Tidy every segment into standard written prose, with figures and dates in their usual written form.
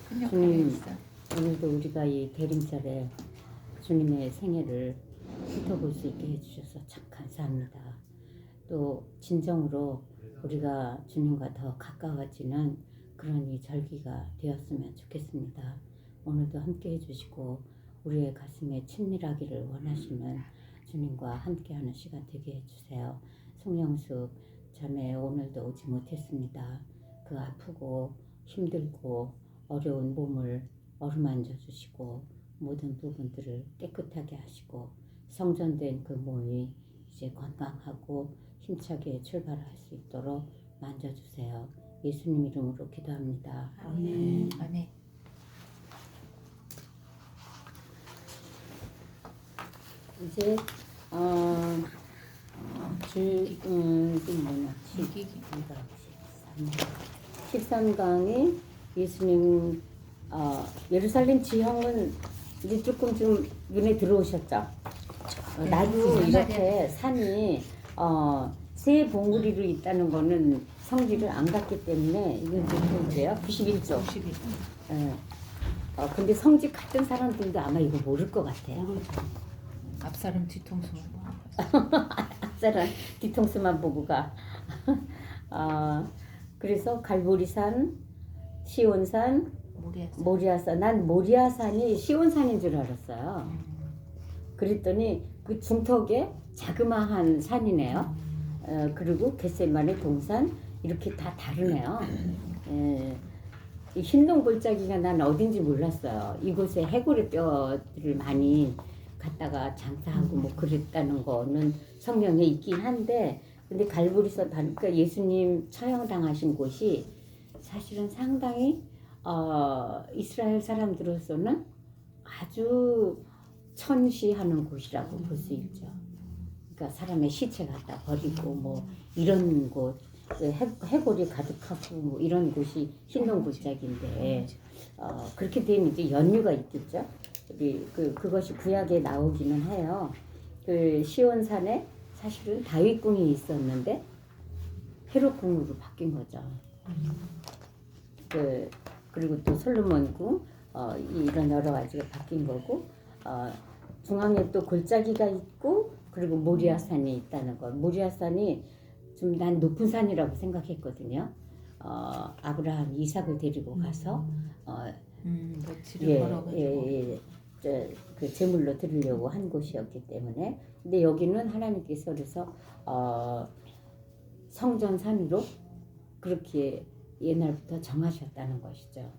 주님, 오늘도 우리가 이 대림절에 주님의 생애를 훑어볼 수 있게 해주셔서 참 감사합니다. 또 진정으로 우리가 주님과 더 가까워지는 그런 이 절기가 되었으면 좋겠습니다. 오늘도 함께 해주시고 우리의 가슴에 친밀하기를 원하시는 주님과 함께하는 시간 되게 해주세요. 송영숙 자매 오늘도 오지 못했습니다. 그 아프고 힘들고 어려운 몸을 어루만져 주시고 모든 부분들을 깨끗하게 하시고 성전된 그 몸이 이제 건강하고 힘차게 출발할 수 있도록 만져주세요. 예수님 이름으로 기도합니다. 아멘. 아멘. 이제 뭐냐 13강이 예수님 예루살렘 지형은 이제 조금 좀 눈에 들어오셨죠? 나도 이렇게 산이 세 봉우리로 있다는 거는 성지를 안 갔기 때문에 이건 몇 번째요? 91조. 91. 예. 근데 성지 갔던 사람들도 아마 이거 모를 것 같아요. 앞사람 뒤통수만 앞사람 뒤통수만 보고 가. 그래서 갈보리산, 시온산, 모리아산. 난 모리아산이 시온산인 줄 알았어요. 그랬더니 그 중턱에 자그마한 산이네요. 그리고 겟세마네 동산 이렇게 다 다르네요. 이 흰동 골짜기가 난 어딘지 몰랐어요. 이곳에 해골의 뼈들을 많이 갖다가 장사하고 뭐 그랬다는 거는 성경에 있긴 한데, 근데 갈보리산 그러니까 예수님 처형당하신 곳이 사실은 상당히 이스라엘 사람들로서는 아주 천시하는 곳이라고 볼 수 있죠. 그러니까 사람의 시체 갖다 버리고 뭐 이런 곳, 해골이 가득하고 뭐 이런 곳이 흰동 골짜기인데 그렇게 되면 이제 연유가 있겠죠. 그것이 구약에 나오기는 해요. 그 시온산에 사실은 다윗궁이 있었는데 헤롯궁으로 바뀐 거죠. 그리고 또 솔로몬궁 이런 여러 가지가 바뀐 거고, 중앙에 또 골짜기가 있고, 그리고 모리아산이 있다는 거. 모리아산이 좀 난 높은 산이라고 생각했거든요. 아브라함 이삭을 데리고 가서 며칠을 걸어가지고 그 제물로 드리려고 한 곳이었기 때문에. 근데 여기는 하나님께서 그래서 성전산으로 그렇게 옛날부터 정하셨다는 것이죠.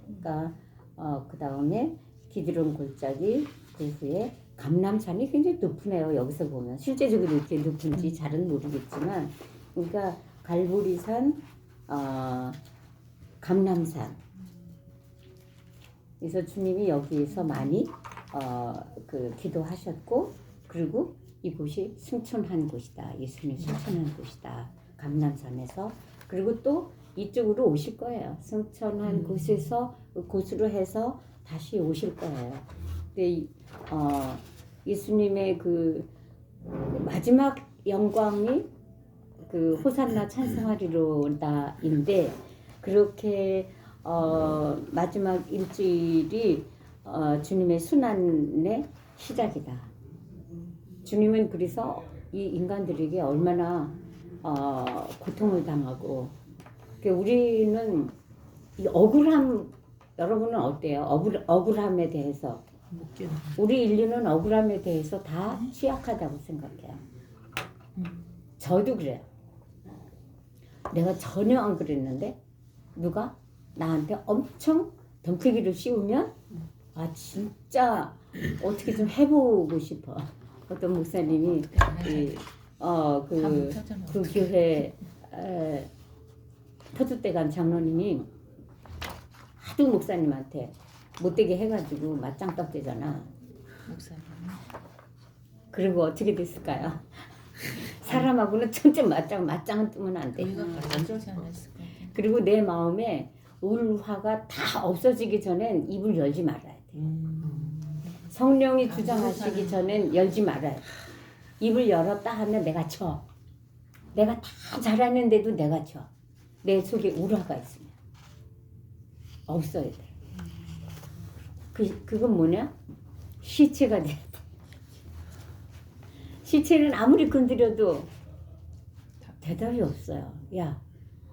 그러니까 그 다음에 기드론 골짜기, 그 후에 감람산이 굉장히 높으네요. 여기서 보면 실제적으로 이렇게 높은지 잘은 모르겠지만, 그러니까 갈보리산, 감람산. 그래서 주님이 여기에서 많이 기도하셨고, 그리고 이곳이 승천한 곳이다. 예수님 승천한 곳이다. 감람산에서. 그리고 또 이쪽으로 오실 거예요. 승천한 곳으로 해서 다시 오실 거예요. 근데 예수님의 그 마지막 영광이 그 호산나 찬송하리로다인데, 그렇게 마지막 일주일이 주님의 순환의 시작이다. 주님은 그래서 이 인간들에게 얼마나 고통을 당하고, 우리는 이 억울함, 여러분은 어때요? 억울함에 대해서, 우리 인류는 억울함에 대해서 다 취약하다고 생각해요. 저도 그래요. 내가 전혀 안 그랬는데 누가 나한테 엄청 덤태기를 씌우면 진짜 어떻게 좀 해보고 싶어. 어떤 목사님이 그 교회 터줏대감 장로님이 하도 목사님한테 못되게 해가지고 맞짱 떴대잖아. 목사님. 그리고 어떻게 됐을까요? 사람하고는 천째 맞짱은 뜨면 안 돼. 그리고 내 마음에 울화가 다 없어지기 전엔 입을 열지 말아야 돼. 성령이 주장하시기 전엔 열지 말아야 돼. 입을 열었다 하면 내가 쳐. 내가 다 잘하는데도 내가 쳐. 내 속에 울화가 있으면 없어야 돼. 그건 뭐냐? 시체가 돼야 돼. 시체는 아무리 건드려도 대답이 없어요. 야,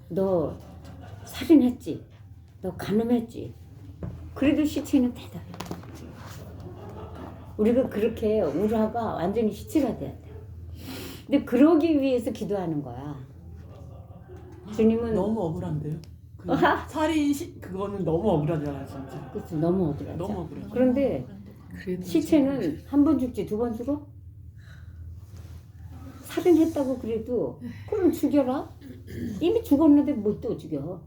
너 살인했지? 너 간음했지? 그래도 시체는 대답이 없어. 우리가 그렇게 우라가 완전히 시체가 돼야 돼. 근데 그러기 위해서 기도하는 거야. 주님은 너무 억울한데요. 그 그거는 너무 억울하잖아요, 진짜. 그치, 너무 억울하죠. 너무 억울하죠. 그런데 그래도 시체는 한 번 죽지 두 번 죽어? 살인했다고 그래도 그럼 죽여라. 이미 죽었는데 뭘 또 죽여?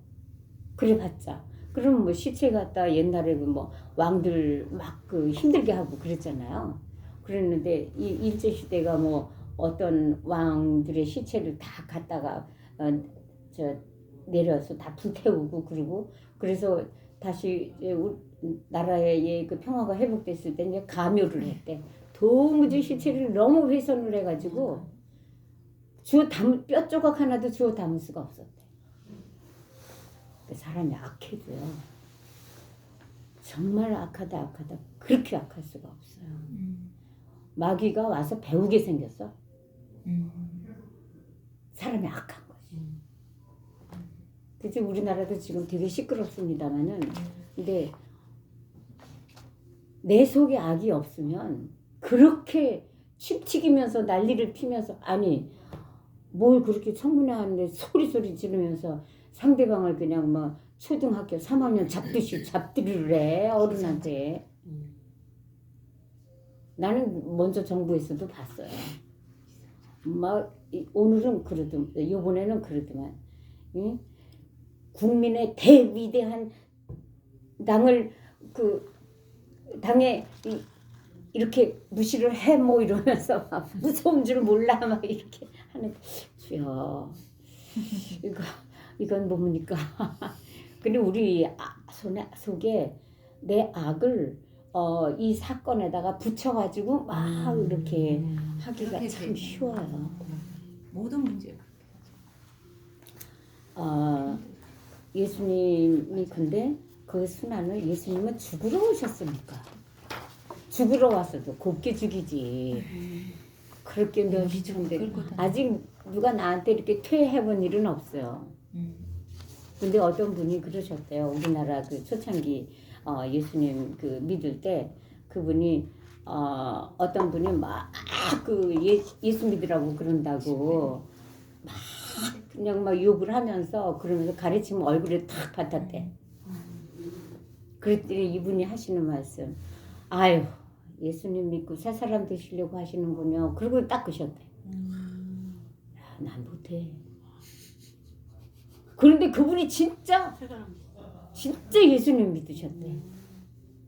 그래봤자. 그럼 뭐 시체 갖다 옛날에 그 뭐 왕들 막 그 힘들게 하고 그랬잖아요. 그랬는데 이 일제 시대가 뭐 어떤 왕들의 시체를 다 갖다가 내려서 다 불태우고 그러고 그래서 다시 이제 나라의 그 평화가 회복됐을 때 이제 가묘를 했대. 도무지 시체를 너무 훼손을 해가지고 뼈 조각 하나도 주워 담을 수가 없었대. 사람이 악해도요. 정말 악하다. 그렇게 악할 수가 없어요. 마귀가 와서 배우게 생겼어. 사람이 악한 거지. 그치 우리나라도 지금 되게 시끄럽습니다만은 근데 내 속에 악이 없으면 그렇게 침 튀기면서 난리를 피면서 아니 뭘 그렇게 청문회 하는데 소리 지르면서 상대방을 그냥 막 초등학교 3학년 잡듯이 잡들이를 해 어른한테. 나는 먼저 정부에서도 봤어요. 막 오늘은 그러더만 요번에는 그러더만 응? 국민의 대위대한 당을 그 당에 이렇게 무시를 해 뭐 이러면서 막 무서운 줄 몰라 막 이렇게 하는 주여 이건 뭡니까? 근데 우리 속에 내 악을 이 사건에다가 붙여가지고 막 이렇게 하기가 참 쉬워요. 모든 문제가 예수님이 근데 그 순환을 예수님은 죽으러 오셨습니까? 죽으러 왔어도 곱게 죽이지. 그렇게 멸시쳤는데 아직 누가 나한테 이렇게 퇴해본 일은 없어요. 근데 어떤 분이 그러셨대요. 우리나라 그 초창기 예수님 그 믿을 때 그분이 어떤 분이 막 그 예수 믿으라고 그런다고 막 그냥 막 욕을 하면서 그러면서 가르치면 얼굴에 탁 받았대. 그랬더니 이분이 하시는 말씀, 아유 예수님 믿고 새 사람 되시려고 하시는군요. 그리고 닦으셨대. 야, 난 못해. 그런데 그분이 진짜 예수님 믿으셨대.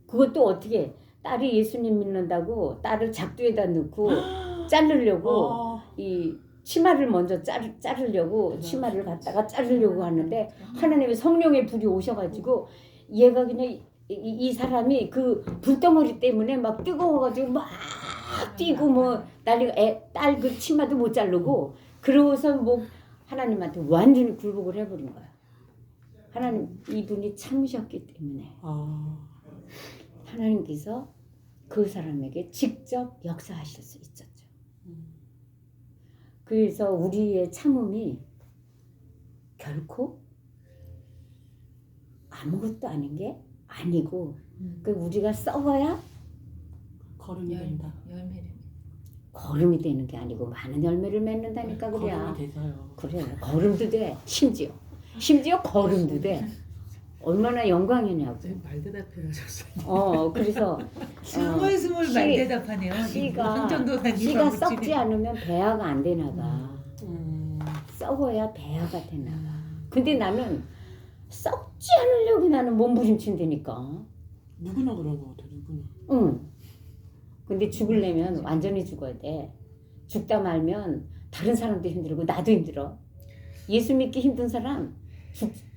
그것도 어떻게 딸이 예수님 믿는다고 딸을 작두에다 넣고 자르려고 이 치마를 먼저 자르려고 치마를 갖다가 자르려고 하는데 하나님의 성령의 불이 오셔가지고 얘가 그냥 이 사람이 그 불덩어리 때문에 막 뜨거워가지고 막 뛰고 뭐 난리가 딸 그 치마도 못 자르고 그러고서 뭐 하나님한테 완전히 굴복을 해버린 거야. 하나님 이분이 참으셨기 때문에 하나님께서 그 사람에게 직접 역사하실 수 있었죠. 그래서 우리의 참음이 결코 아무것도 아닌 게 아니고 그 우리가 썩어야 거름이 된다. 거름이 되는 게 아니고 많은 열매를 맺는다니까 그래. 거름이 돼서요. 그래 거름도 돼. 심지어 거름도 돼. 얼마나 영광이냐고. 말대답해하셨어요. 그래서 스물 말대답하네요. 씨가 썩지 않으면 배아가 안 되나 봐. 썩어야 배아가 되나 봐. 근데 나는 썩지 않으려고 나는 몸부림친다니까. 누구나 그런 거 같아. 누구나. 응. 근데 죽으려면 완전히 죽어야 돼. 죽다 말면 다른 사람도 힘들고 나도 힘들어. 예수 믿기 힘든 사람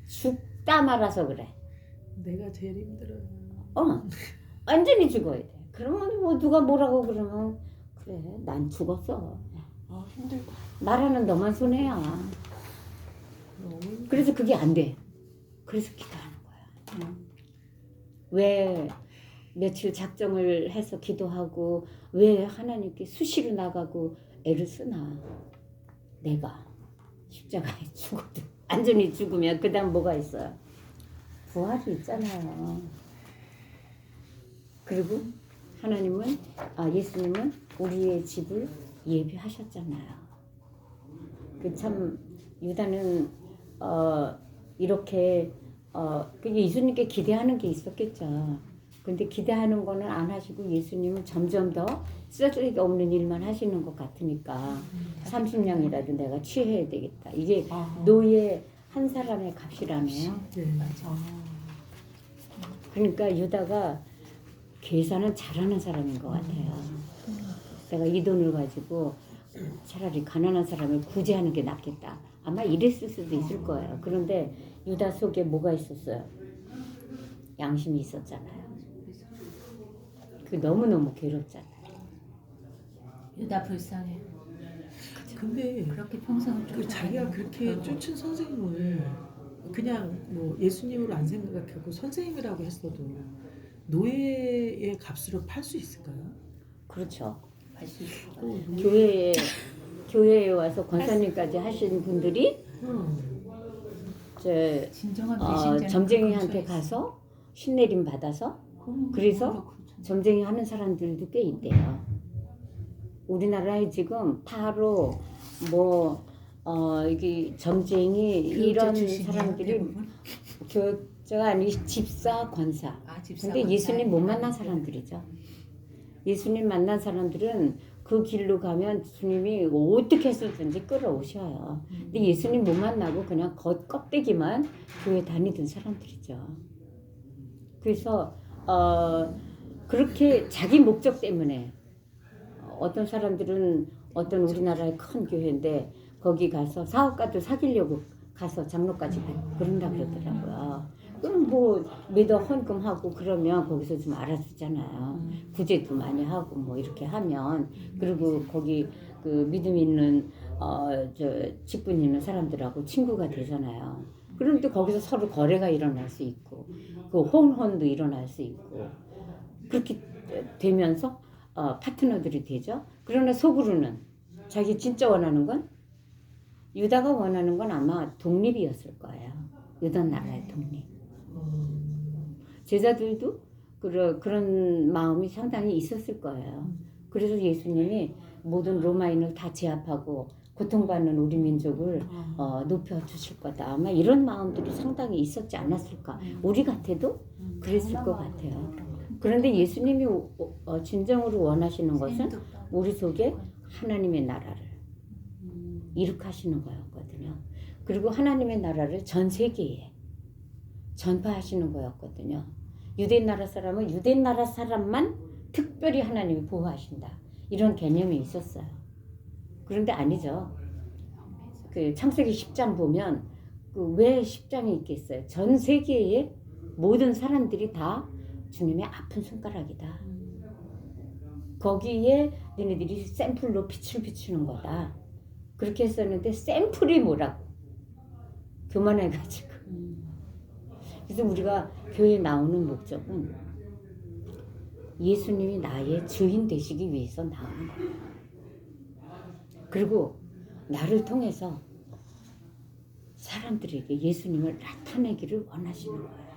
죽다 말아서 그래. 내가 제일 힘들어요. 완전히 죽어야 돼. 그러면 뭐 누가 뭐라고 그러면 그래 난 죽었어. 힘들다. 말하는 너만 손해야. 그래서 그게 안 돼. 그래서 기도하는 거야. 왜 며칠 작정을 해서 기도하고 왜 하나님께 수시로 나가고 애를 쓰나. 내가 십자가에 죽어도 완전히 죽으면 그 다음 뭐가 있어요? 부활이 있잖아요. 그리고 하나님은 예수님은 우리의 집을 예비하셨잖아요. 그 참 유다는 이렇게 예수님께 기대하는 게 있었겠죠. 근데 기대하는 거는 안 하시고 예수님은 점점 더 쓰잘데기 없는 일만 하시는 것 같으니까 30년이라도 내가 취해야 되겠다. 이게 노예 한 사람의 값이라네요. 네. 맞아. 그러니까 유다가 계산은 잘하는 사람인 것 같아요. 내가 이 돈을 가지고 차라리 가난한 사람을 구제하는 게 낫겠다. 아마 이랬을 수도 있을 거예요. 그런데 유다 속에 뭐가 있었어요? 양심이 있었잖아요. 그 너무너무 괴롭잖아요. 유다 불쌍해. 근데 그렇게 평생을 그 자기가 그렇게 쫓은 선생님을 그냥 뭐 예수님으로 안 생각하고 선생님이라고 했어도 노예의 값으로 팔 수 있을까요? 그렇죠. 할수 있을 것 어, 같아. 교회에 와서 권사님까지 하신 분들이 진정한 배신자는 점쟁이한테 그런 거 가서 신내림 받아서 있어. 그래서 그렇죠. 점쟁이 하는 사람들도 꽤 있대요. 우리나라에 지금 바로 이게 점쟁이 이런 사람들이 교육자가 아니고 집사 권사. 집사 근데 권사. 예수님 못 만난 사람들이죠. 예수님 만난 사람들은 그 길로 가면 주님이 어떻게 해서든지 끌어오셔요. 근데 예수님 못 만나고 그냥 껍데기만 교회 다니던 사람들이죠. 그래서 그렇게 자기 목적 때문에 어떤 사람들은 어떤 우리나라의 큰 교회인데 거기 가서 사업가도 사귀려고 가서 장로까지 그런다 그러더라고요. 그럼 뭐 매달 헌금하고 그러면 거기서 좀 알아주잖아요. 구제도 많이 하고 뭐 이렇게 하면 그리고 거기 그 믿음 있는 직분 있는 사람들하고 친구가 되잖아요. 그럼 또 거기서 서로 거래가 일어날 수 있고 그 혼혼도 일어날 수 있고 그렇게 되면서 파트너들이 되죠. 그러나 속으로는 자기 진짜 원하는 건 유다가 원하는 건 아마 독립이었을 거예요. 유다 나라의 독립. 제자들도 그런 마음이 상당히 있었을 거예요. 그래서 예수님이 모든 로마인을 다 제압하고 고통받는 우리 민족을 높여주실 거다. 아마 이런 마음들이 상당히 있었지 않았을까. 우리 같아도 그랬을 것 같아요. 그런데 예수님이 진정으로 원하시는 것은 우리 속에 하나님의 나라를 이룩하시는 거였거든요. 그리고 하나님의 나라를 전 세계에 전파하시는 거였거든요. 유대인 나라 사람은 유대인 나라 사람만 특별히 하나님이 보호하신다. 이런 개념이 있었어요. 그런데 아니죠. 그 창세기 10장 보면 왜 10장이 있겠어요? 전 세계의 모든 사람들이 다 주님의 아픈 손가락이다. 거기에 너네들이 샘플로 빛을 비추는 거다. 그렇게 했었는데 샘플이 뭐라고? 교만해가지고. 그래서 우리가 교회에 나오는 목적은 예수님이 나의 주인 되시기 위해서 나오는 거예요. 그리고 나를 통해서 사람들에게 예수님을 나타내기를 원하시는 거예요.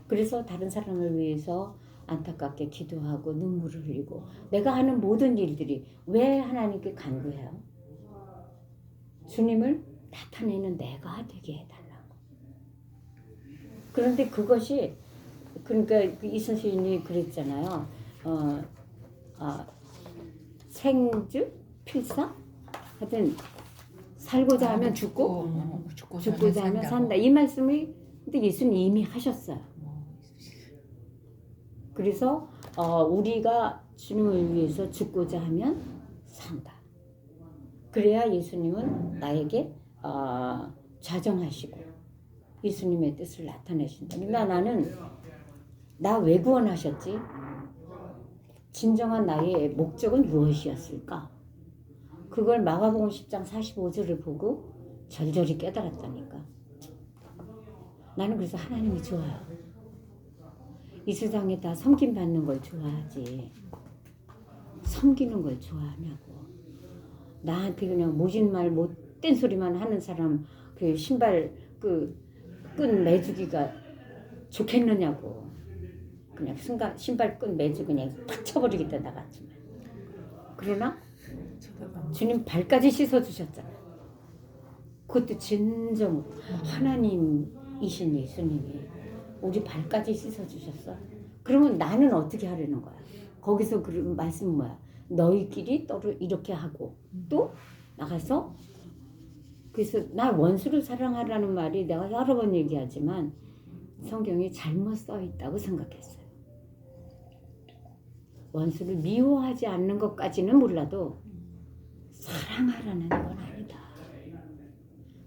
그래서 다른 사람을 위해서 안타깝게 기도하고 눈물을 흘리고 내가 하는 모든 일들이 왜 하나님께 간구해요? 주님을 나타내는 내가 되게 해달라고. 그런데 그것이 그러니까 이순신이 그랬잖아요. 생주 필사 하여튼 살고자 하면 죽고자 하면 산다. 이 말씀이 근데 예수님 이미 하셨어요. 그래서 우리가 주님을 위해서 죽고자 하면 산다. 그래야 예수님은 나에게 좌정하시고 예수님의 뜻을 나타내신다. 그러니까 나는 나 왜 구원하셨지? 진정한 나의 목적은 무엇이었을까? 그걸 마가복음 10장 45절을 보고 절절히 깨달았다니까. 나는 그래서 하나님이 좋아요. 이 세상에 다 섬김 받는 걸 좋아하지. 섬기는 걸 좋아하냐고. 나한테 그냥 모진 말 못된 소리만 하는 사람 그 신발 그 끈 매주기가 좋겠느냐고. 그냥 순간 신발 끈 매주 그냥 탁 쳐버리겠다 나갔지만. 그러나 주님 발까지 씻어주셨잖아. 그것도 진정 하나님이신 예수님이 우리 발까지 씻어주셨어. 그러면 나는 어떻게 하려는 거야? 거기서 그 말씀은 뭐야? 너희끼리 또를 이렇게 하고 또 나가서 그래서 나 원수를 사랑하라는 말이 내가 여러 번 얘기하지만 성경에 잘못 써 있다고 생각했어요. 원수를 미워하지 않는 것까지는 몰라도 사랑하라는 건 아니다.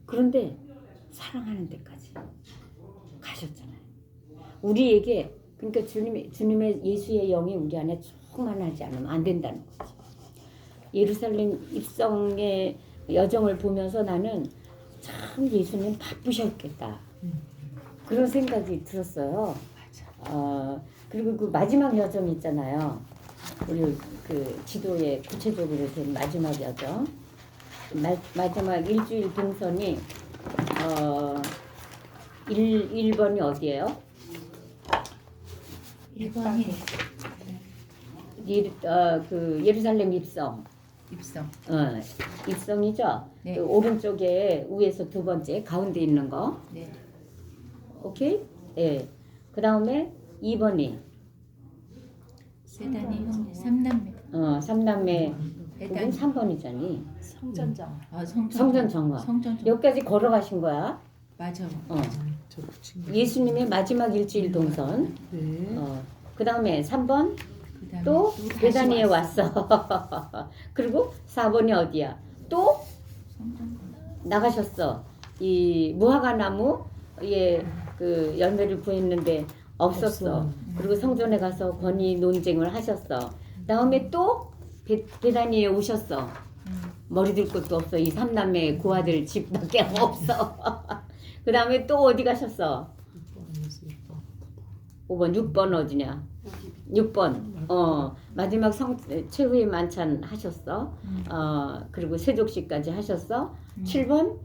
그런데 사랑하는 데까지 가셨잖아요. 우리에게 그러니까 주님의 예수의 영이 우리 안에 충만하지 않으면 안 된다는 거지. 예루살렘 입성의 여정을 보면서 나는 참 예수님 바쁘셨겠다. 그런 생각이 들었어요. 그리고 그 마지막 여정 있잖아요. 우리 그 지도에 구체적으로 된 마지막 여정. 마지막 일주일 동선이 1번이 어디예요? 1번이 그 예루살렘 입성. 입성. 입성이죠. 네. 그 오른쪽에 위에서 두 번째 가운데 있는 거. 네. 오케이? 예. 그 다음에 2번이 세단이 형 3남매. 삼남매 대단. 그건 3번이잖니. 성전장. 성전 정화. 성전 정화. 여기까지 걸어가신 거야. 맞아. 저 붙인 거. 예수님의 마지막 일주일 동선. 네. 그 다음에 3번 그다음에 또 다시 베다니에 왔어. 그리고 4번이 어디야? 또 성전. 나가셨어. 이 무화과 나무에 그 열매를 구했는데 없었어. 없어. 그리고 성전에 가서 권위 논쟁을 하셨어. 다음에 또 베다니에 오셨어. 머리 들 곳도 없어. 이 삼남매 고아들 집밖에 없어. 그 다음에 또 어디 가셨어? 5번, 6번 어디냐? 6번. 마지막 최후의 만찬 하셨어. 그리고 세족식까지 하셨어. 7번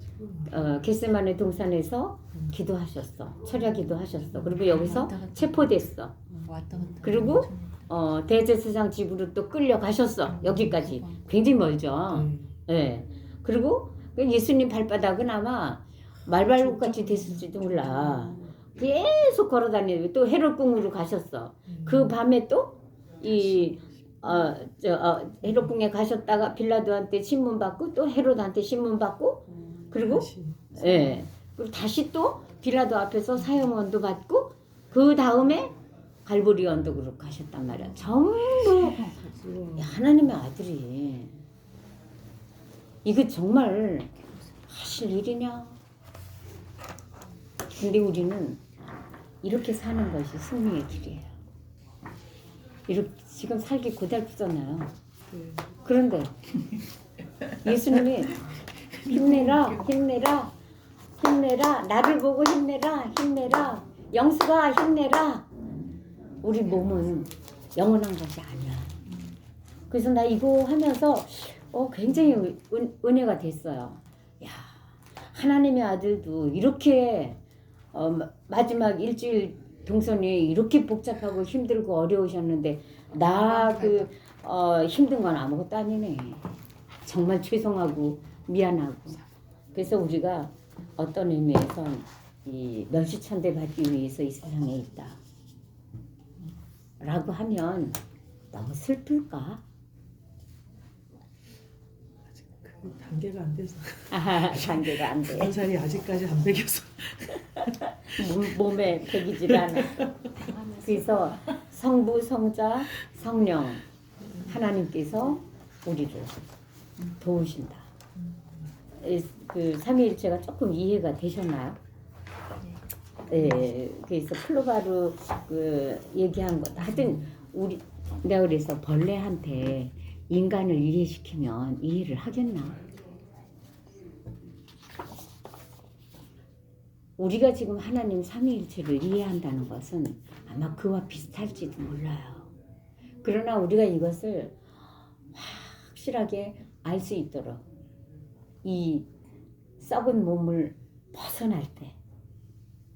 겟세마네 동산에서 기도하셨어. 철야 기도하셨어. 그리고 여기서 체포됐어. 왔다 갔다. 그리고 대제사장 집으로 또 끌려가셨어. 여기까지. 굉장히 멀죠. 예. 그리고 예수님 발바닥은 아마 말발굽같이 됐을지도 몰라. 계속 걸어다니고 또 헤롯궁으로 가셨어. 그 밤에 또 헤롯궁에 가셨다가 빌라도한테 신문 받고 또 헤롯한테 신문 받고 그리고 예. 그리고 다시 또 빌라도 앞에서 사형원도 받고 그 다음에 갈보리 언덕으로 가셨단 말이야. 전부 하나님의 아들이 이거 정말 하실 일이냐? 근데 우리는 이렇게 사는 것이 승리의 길이에요. 이렇게 지금 살기 고달프잖아요. 그런데 예수님이 힘내라, 힘내라, 힘내라, 나를 보고 힘내라, 힘내라, 영수가 힘내라. 우리 몸은 영원한 것이 아니야. 그래서 나 이거 하면서 굉장히 은혜가 됐어요. 야, 하나님의 아들도 이렇게 마지막 일주일 동선이 이렇게 복잡하고 힘들고 어려우셨는데 나 힘든 건 아무것도 아니네. 정말 죄송하고 미안하고. 그래서 우리가 어떤 의미에선 이 멸시천대 받기 위해서 이 세상에 있다. 라고 하면 너무 슬플까? 그 단계가 안 돼서 단계가 안 돼. 그런 살이 아직까지 안 배겨서 몸에 배기질 않아. 그래서 성부, 성자, 성령 하나님께서 우리를 도우신다. 그 삼위일체가 조금 이해가 되셨나요? 네. 그래서 플로바르 얘기한 것. 하여튼 내가 그래서 벌레한테 인간을 이해시키면 이해를 하겠나? 우리가 지금 하나님 삼위일체를 이해한다는 것은 아마 그와 비슷할지도 몰라요. 그러나 우리가 이것을 확실하게 알 수 있도록 이 썩은 몸을 벗어날 때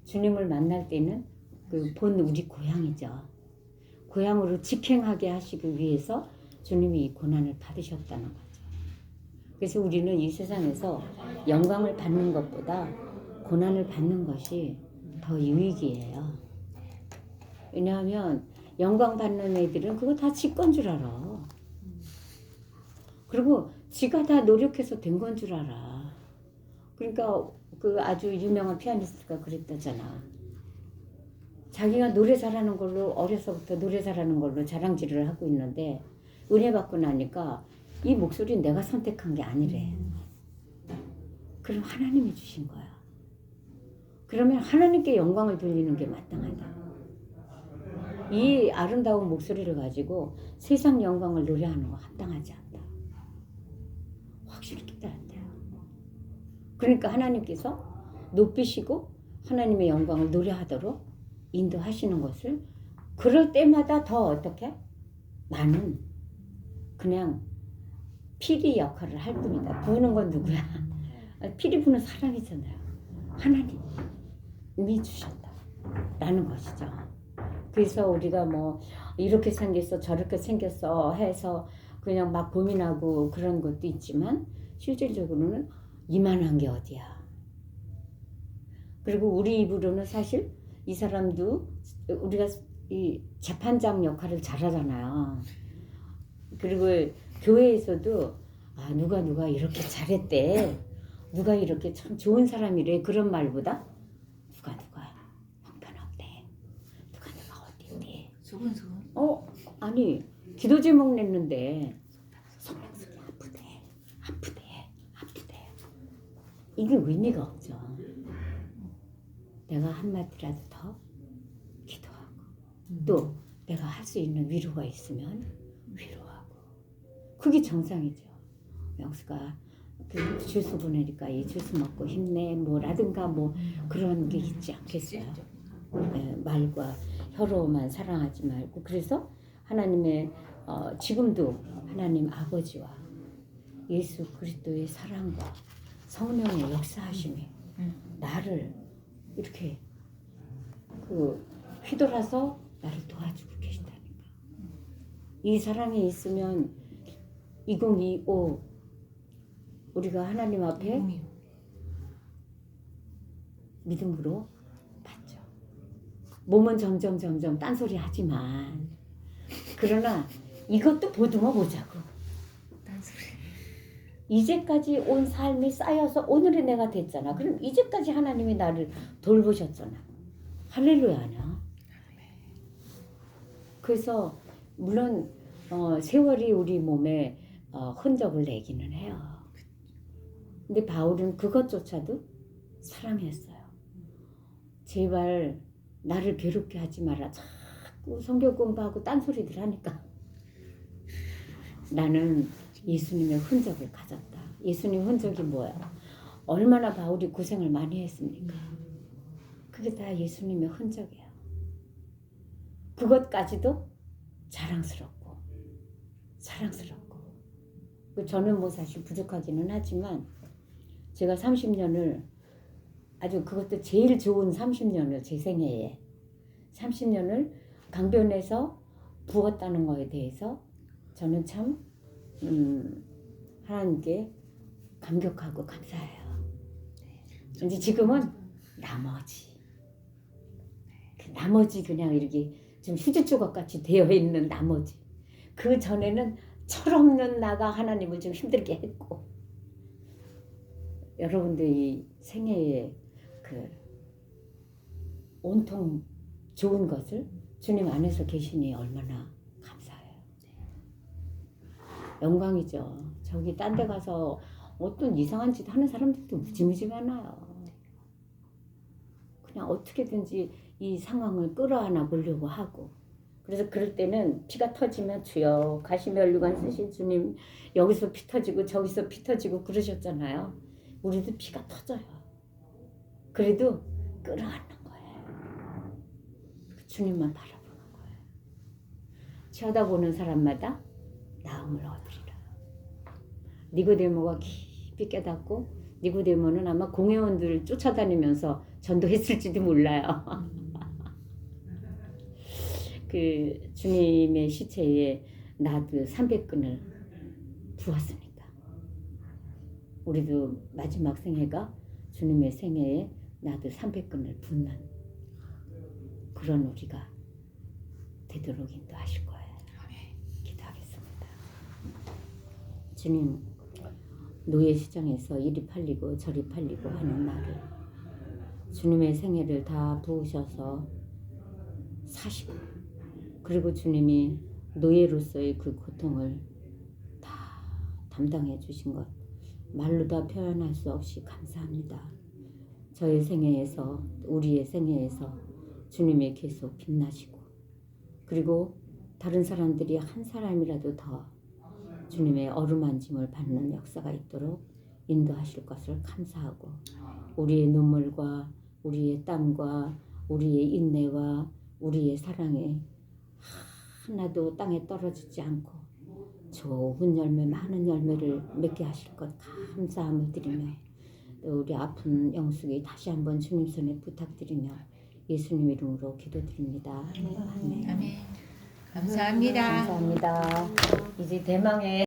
주님을 만날 때는 그 본 우리 고향이죠. 고향으로 직행하게 하시기 위해서 주님이 이 고난을 받으셨다는 거죠. 그래서 우리는 이 세상에서 영광을 받는 것보다 고난을 받는 것이 더 유익이에요. 왜냐하면 영광 받는 애들은 그거 다 지 건 줄 알아. 그리고 지가 다 노력해서 된 건 줄 알아. 그러니까 그 아주 유명한 피아니스트가 그랬다잖아. 자기가 노래 잘하는 걸로 어려서부터 노래 잘하는 걸로 자랑질을 하고 있는데 은혜 받고 나니까 이 목소리는 내가 선택한 게 아니래. 그럼 하나님이 주신 거야. 그러면 하나님께 영광을 돌리는 게 마땅하다. 이 아름다운 목소리를 가지고 세상 영광을 노래하는 거 합당하지 않다. 확실히 깨달았대요. 그러니까 하나님께서 높이시고 하나님의 영광을 노래하도록 인도하시는 것을 그럴 때마다 더 어떻게? 나는 그냥 피리 역할을 할 뿐이다. 부는 건 누구야? 피리 부는 사람이잖아요. 하나님이 주셨다. 라는 것이죠. 그래서 우리가 뭐 이렇게 생겼어 저렇게 생겼어 해서 그냥 막 고민하고 그런 것도 있지만 실질적으로는 이만한 게 어디야. 그리고 우리 입으로는 사실 이 사람도 우리가 이 재판장 역할을 잘하잖아요. 그리고 교회에서도 아 누가 이렇게 잘했대. 누가 이렇게 참 좋은 사람이래. 그런 말보다 누가 형편없대. 누가 어딘데. 수근수근. 아니 기도 제목 냈는데 성령스님 아프대. 이게 의미가 없죠. 내가 한마디라도 더 기도하고 또 내가 할 수 있는 위로가 있으면 위로하고 그게 정상이죠. 명수가 그 주스 보내니까 이 주스 먹고 힘내 뭐라든가 뭐 그런 게 있지 않겠어요. 네, 말과 혀로만 사랑하지 말고 그래서 하나님의 지금도 하나님 아버지와 예수 그리스도의 사랑과 성령의 역사하심이 나를 이렇게 그 휘돌아서 나를 도와주고 계시다니까. 이 사랑이 있으면 2025 우리가 하나님 앞에 믿음으로 받죠. 몸은 점점 딴소리 하지만 그러나 이것도 보듬어 보자고. 딴소리. 이제까지 온 삶이 쌓여서 오늘의 내가 됐잖아. 그럼 이제까지 하나님이 나를 돌보셨잖아. 할렐루야냐. 그래서 물론 세월이 우리 몸에 흔적을 내기는 해요. 근데 바울은 그것조차도 사랑했어요. 제발 나를 괴롭게 하지 마라. 자꾸 성경 공부하고 딴소리들 하니까 나는 예수님의 흔적을 가졌다. 예수님 흔적이 뭐야? 얼마나 바울이 고생을 많이 했습니까? 그게 다 예수님의 흔적이야. 그것까지도 자랑스럽고 저는 뭐 사실 부족하기는 하지만 제가 30년을 아주 그것도 제일 좋은 30년을 제 생애에 30년을 강변에서 부었다는 거에 대해서 저는 참 하나님께 감격하고 감사해요. 근데 지금은 나머지 그냥 이렇게 좀 휴지 조각 같이 되어 있는 나머지. 그 전에는 철없는 나가 하나님을 좀 힘들게 했고 여러분들 이 생애에 그 온통 좋은 것을 주님 안에서 계시니 얼마나 감사해요. 영광이죠. 저기 딴 데 가서 어떤 이상한 짓 하는 사람들도 무지무지 많아요. 그냥 어떻게든지 이 상황을 끌어안아 보려고 하고 그래서 그럴 때는 피가 터지면 주여 가시면류관 쓰신 주님 여기서 피 터지고 저기서 피 터지고 그러셨잖아요. 우리도 피가 터져요. 그래도 끌어안는 거예요. 주님만 바라보는 거예요. 쳐다보는 사람마다 나음을 얻으리라. 니고데모가 깊이 깨닫고 니고데모는 아마 공회원들을 쫓아다니면서 전도했을지도 몰라요. 그 주님의 시체에 나도 300근을 부었으니까 우리도 마지막 생애가 주님의 생애에 나도 300근을 붓는 그런 우리가 되도록 인도하실 거예요. 기도하겠습니다. 주님, 노예시장에서 이리 팔리고 저리 팔리고 하는 나를 주님의 생애를 다 부으셔서 사시고 그리고 주님이 노예로서의 그 고통을 다 담당해 주신 것 말로 다 표현할 수 없이 감사합니다. 저의 생애에서 우리의 생애에서 주님이 계속 빛나시고 그리고 다른 사람들이 한 사람이라도 더 주님의 어루만짐을 받는 역사가 있도록 인도하실 것을 감사하고 우리의 눈물과 우리의 땀과 우리의 인내와 우리의 사랑에 하나도 땅에 떨어지지 않고 좋은 열매 많은 열매를 맺게 하실 것 감사함을 드리며 또 우리 아픈 영숙이 다시 한번 주님 손에 부탁드리며 예수님 이름으로 기도드립니다. 아멘. 아멘. 감사합니다. 감사합니다. 이제 대망의